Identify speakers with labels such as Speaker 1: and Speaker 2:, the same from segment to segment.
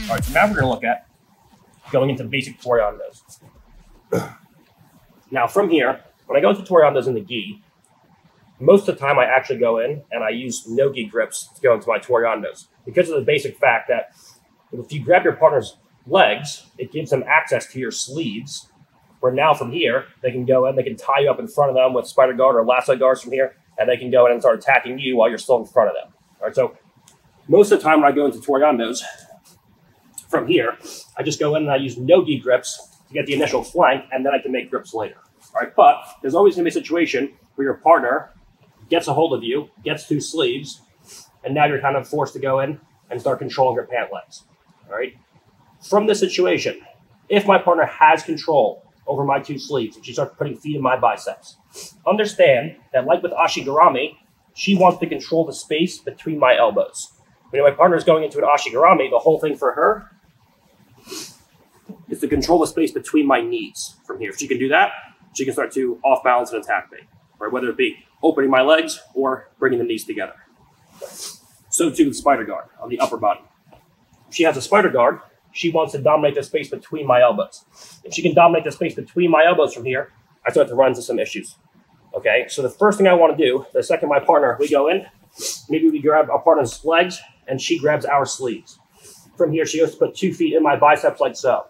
Speaker 1: All right, so now we're going to look at going into basic toriandos. Now from here, when I go into toriandos in the gi, most of the time I actually go in and I use no-gi grips to go into my toriandos because of the basic fact that if you grab your partner's legs, it gives them access to your sleeves, where now from here, they can go in, they can tie you up in front of them with spider guard or lasso guards from here, and they can go in and start attacking you while you're still in front of them. All right, so most of the time when I go into toriandos, from here, I just go in and I use no-gi grips to get the initial flank, and then I can make grips later. All right, but there's always going to be a situation where your partner gets a hold of you, gets two sleeves, and now you're kind of forced to go in and start controlling your pant legs. All right. From this situation, if my partner has control over my two sleeves and she starts putting feet in my biceps, understand that like with ashigarami, she wants to control the space between my elbows. When my partner is going into an ashigarami, the whole thing for her is to control the space between my knees from here. If she can do that, she can start to off balance and attack me, right? Whether it be opening my legs or bringing the knees together. So too with spider guard on the upper body. If she has a spider guard, she wants to dominate the space between my elbows. If she can dominate the space between my elbows from here, I start to run into some issues. Okay, so the first thing I want to do, the second my partner, we go in, maybe we grab our partner's legs and she grabs our sleeves. From here, she goes to put 2 feet in my biceps like so.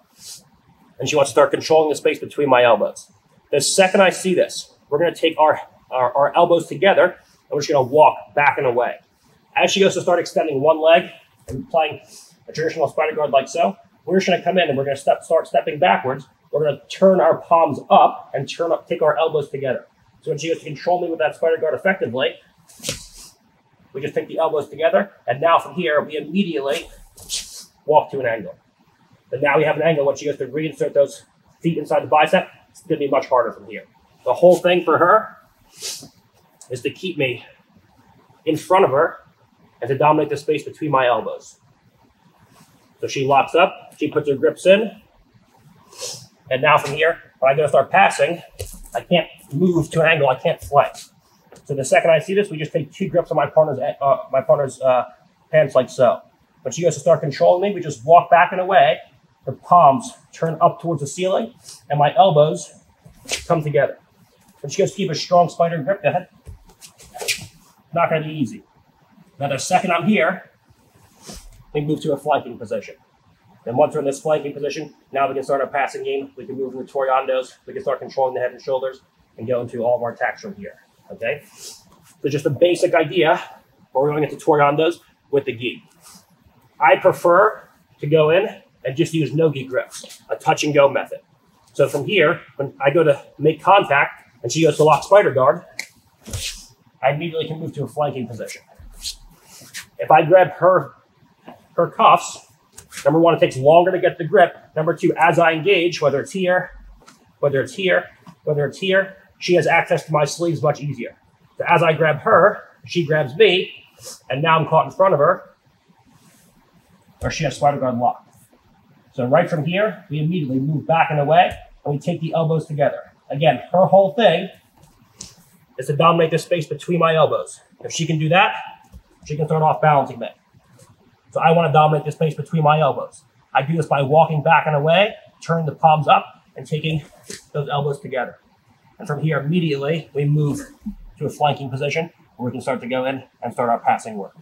Speaker 1: And she wants to start controlling the space between my elbows. The second I see this, we're going to take our elbows together and we're just going to walk back and away. As she goes to start extending one leg and playing a traditional spider guard like so, we're just going to come in and we're going to start stepping backwards. We're going to turn our palms up and take our elbows together. So when she goes to control me with that spider guard effectively, we just take the elbows together, and now from here, we immediately walk to an angle. But now we have an angle. When she goes to reinsert those feet inside the bicep, it's going to be much harder from here. The whole thing for her is to keep me in front of her and to dominate the space between my elbows. So she locks up, she puts her grips in, and now from here, when I go to start passing, I can't move to an angle, I can't flank. So the second I see this, we just take 2 grips on my partner's pants like so. When she goes to start controlling me, we just walk back and away, the palms turn up towards the ceiling, and my elbows come together. When she goes to keep a strong spider grip, go ahead. Not going to be easy. Now the second I'm here, we move to a flanking position. Then once we're in this flanking position, now we can start our passing game. We can move into toriandos. We can start controlling the head and shoulders and go into all of our attacks from here. Okay? So just a basic idea, we're going into toriandos with the gi. I prefer to go in and just use no-gi grips, a touch and go method. So from here, when I go to make contact and she goes to lock spider guard, I immediately can move to a flanking position. If I grab her cuffs, number one, it takes longer to get the grip. Number two, as I engage, whether it's here, whether it's here, whether it's here, she has access to my sleeves much easier. So as I grab her, she grabs me, and now I'm caught in front of her, or she has spider guard locked. So right from here, we immediately move back and away, and we take the elbows together. Again, her whole thing is to dominate the space between my elbows. If she can do that, she can start off balancing me. So I want to dominate the space between my elbows. I do this by walking back and away, turning the palms up, and taking those elbows together. And from here, immediately, we move to a flanking position where we can start to go in and start our passing work.